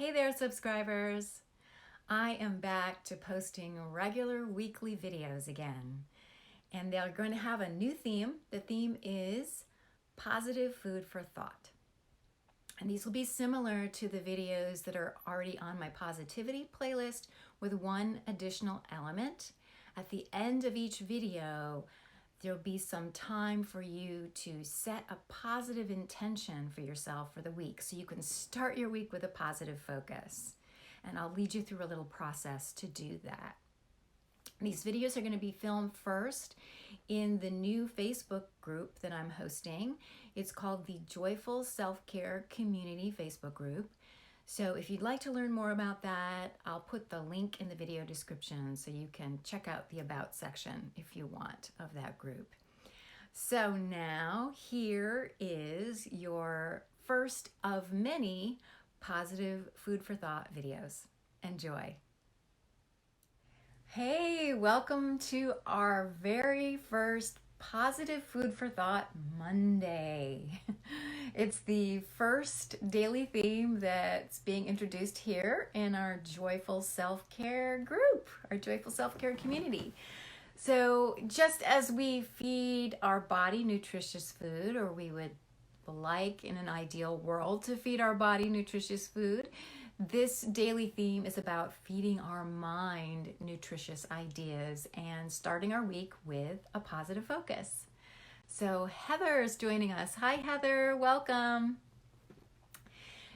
Hey there, subscribers. I am back to posting regular weekly videos again, and they're going to have a new theme. The theme is positive food for thought. And these will be similar to the videos that are already on my positivity playlist with one additional element. At the end of each video, there'll be some time for you to set a positive intention for yourself for the week so you can start your week with a positive focus. And I'll lead you through a little process to do that. These videos are going to be filmed first in the new Facebook group that I'm hosting. It's called the Joyful Self-Care Community Facebook group. So if you'd like to learn more about that, I'll put the link in the video description so you can check out the About section if you want of that group. So now here is your first of many positive food for thought videos. Enjoy. Hey, welcome to our very first Positive Food for Thought Monday. It's the first daily theme that's being introduced here in our Joyful Self-Care group, our Joyful Self-Care community. So just as we feed our body nutritious food, or we would like in an ideal world to feed our body nutritious food, this daily theme is about feeding our mind nutritious ideas and starting our week with a positive focus. So Heather is joining us. Hi, Heather. Welcome.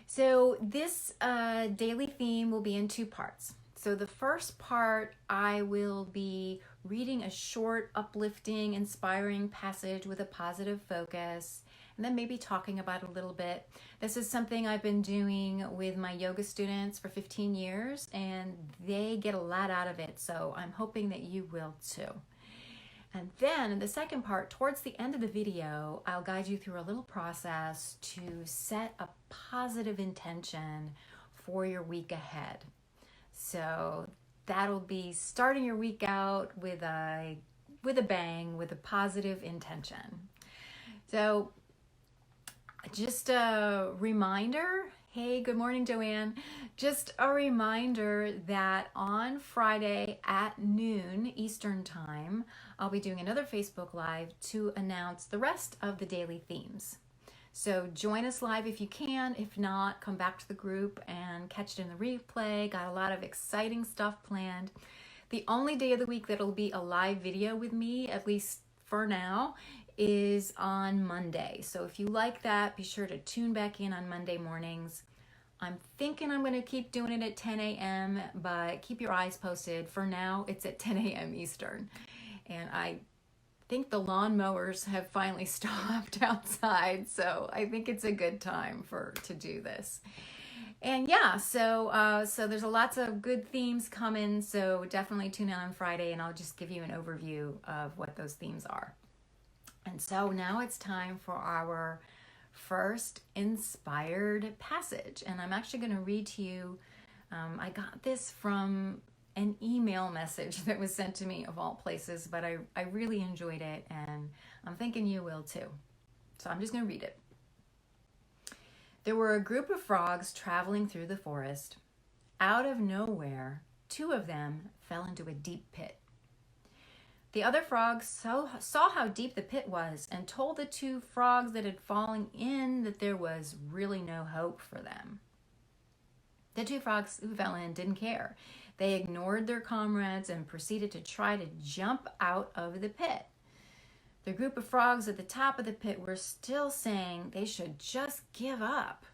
So this daily theme will be in two parts. So the first part, I will be reading a short, uplifting, inspiring passage with a positive focus, and then maybe talking about it a little bit. This is something I've been doing with my yoga students for 15 years, and they get a lot out of it, so I'm hoping that you will too. And then in the second part, towards the end of the video, I'll guide you through a little process to set a positive intention for your week ahead. So that'll be starting your week out with a bang, with a positive intention. So just a reminder, hey, good morning, Joanne. Just a reminder that on Friday at noon Eastern Time, I'll be doing another Facebook Live to announce the rest of the daily themes. So join us live if you can. If not, come back to the group and catch it in the replay. Got a lot of exciting stuff planned. The only day of the week that'll be a live video with me, at least for now, is on Monday. So if you like that, be sure to tune back in on Monday mornings. I'm thinking I'm going to keep doing it at 10 a.m., but keep your eyes posted. For now, it's at 10 a.m. Eastern. And I think the lawnmowers have finally stopped outside, so I think it's a good time to do this. And yeah, so there's lots of good themes coming, so definitely tune in on Friday, and I'll just give you an overview of what those themes are. And so now it's time for our first inspired passage, and I'm actually going to read to you. I got this from an email message that was sent to me of all places, but I really enjoyed it, and I'm thinking you will too. So I'm just going to read it. There were a group of frogs traveling through the forest. Out of nowhere, two of them fell into a deep pit. The other frogs saw how deep the pit was and told the two frogs that had fallen in that there was really no hope for them. The two frogs who fell in didn't care. They ignored their comrades and proceeded to try to jump out of the pit. The group of frogs at the top of the pit were still saying they should just give up.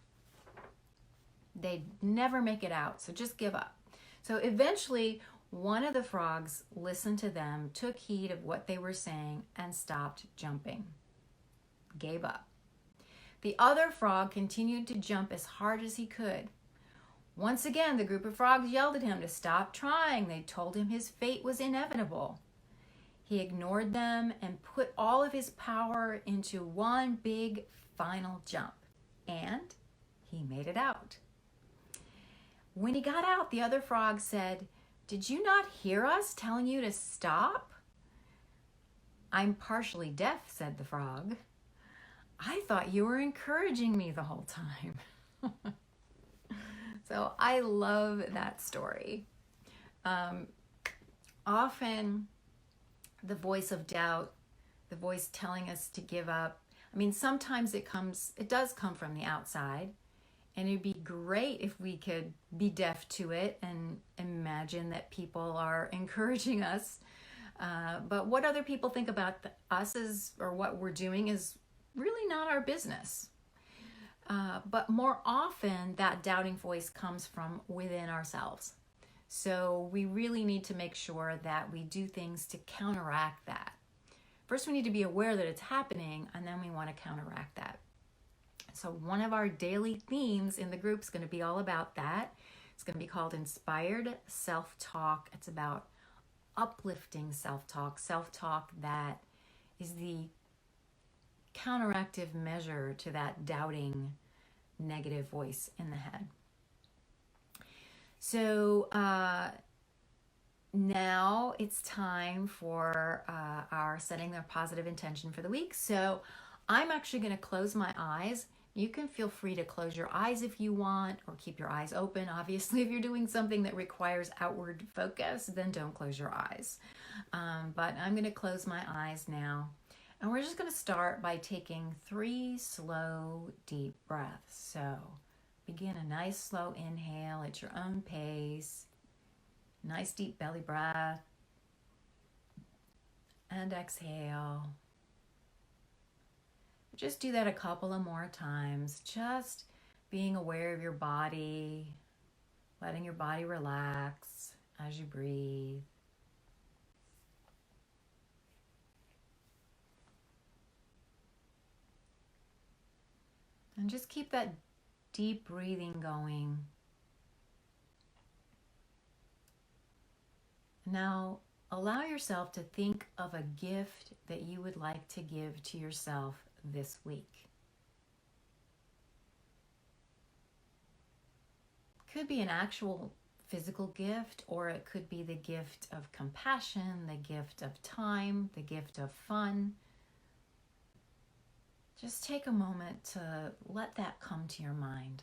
They'd never make it out, so just give up. So eventually, one of the frogs listened to them, took heed of what they were saying, and stopped jumping. Gave up. The other frog continued to jump as hard as he could. Once again, the group of frogs yelled at him to stop trying. They told him his fate was inevitable. He ignored them and put all of his power into one big final jump. And he made it out. When he got out, the other frog said, "Did you not hear us telling you to stop?" "I'm partially deaf," said the frog. "I thought you were encouraging me the whole time." So I love that story. Often the voice of doubt, the voice telling us to give up, I mean, sometimes it does come from the outside, and it'd be great if we could be deaf to it and imagine that people are encouraging us. But what other people think about us or what we're doing is really not our business. But more often, that doubting voice comes from within ourselves. So we really need to make sure that we do things to counteract that. First, we need to be aware that it's happening, and then we want to counteract that. So one of our daily themes in the group is going to be all about that. It's going to be called Inspired Self-Talk. It's about uplifting self-talk that is the counteractive measure to that doubting negative voice in the head. So now it's time for our setting the positive intention for the week. So I'm actually going to close my eyes. You can feel free to close your eyes if you want, or keep your eyes open. Obviously, if you're doing something that requires outward focus, then don't close your eyes. But I'm going to close my eyes now. And we're just going to start by taking 3 slow, deep breaths. So begin a nice slow inhale at your own pace. Nice deep belly breath. And exhale. Just do that a couple of more times. Just being aware of your body, letting your body relax as you breathe. And just keep that deep breathing going. Now, allow yourself to think of a gift that you would like to give to yourself this week. Could be an actual physical gift, or it could be the gift of compassion, the gift of time, the gift of fun. Just take a moment to let that come to your mind.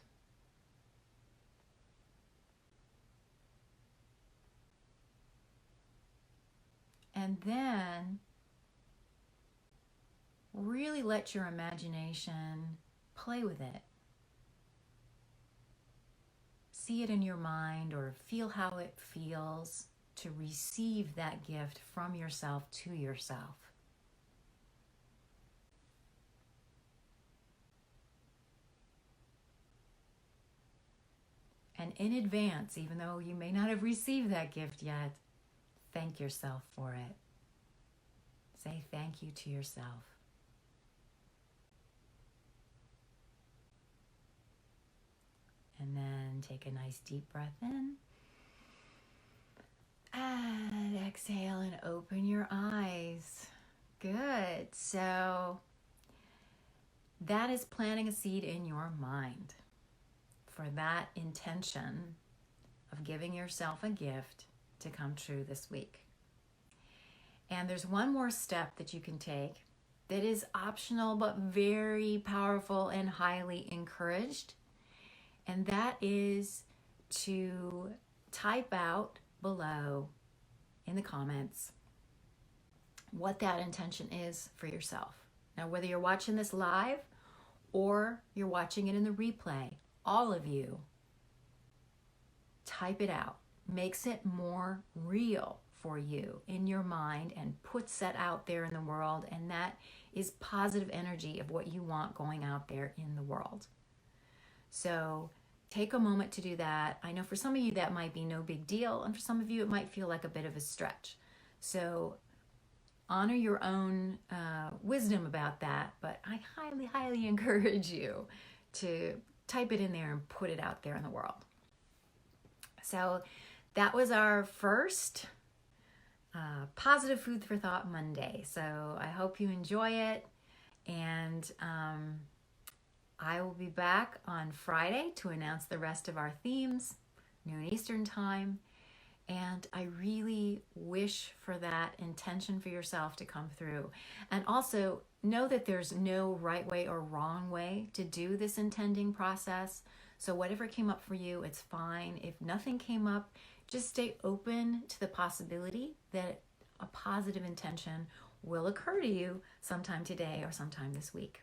And then really let your imagination play with it. See it in your mind, or feel how it feels to receive that gift from yourself to yourself. And in advance, even though you may not have received that gift yet, thank yourself for it. Say thank you to yourself. And then take a nice deep breath in. And exhale and open your eyes. Good. So that is planting a seed in your mind for that intention of giving yourself a gift to come true this week. And there's one more step that you can take that is optional but very powerful and highly encouraged. And that is to type out below in the comments what that intention is for yourself. Now, whether you're watching this live or you're watching it in the replay, all of you, type it out. Makes it more real for you in your mind and puts that out there in the world. And that is positive energy of what you want going out there in the world. So take a moment to do that. I know for some of you that might be no big deal, and for some of you it might feel like a bit of a stretch. So honor your own wisdom about that, but I highly, highly encourage you to type it in there and put it out there in the world. So that was our first Positive Food for Thought Monday. So I hope you enjoy it, and I will be back on Friday to announce the rest of our themes, noon Eastern time. And I really wish for that intention for yourself to come through. And also know that there's no right way or wrong way to do this intending process. So whatever came up for you, it's fine. If nothing came up, just stay open to the possibility that a positive intention will occur to you sometime today or sometime this week.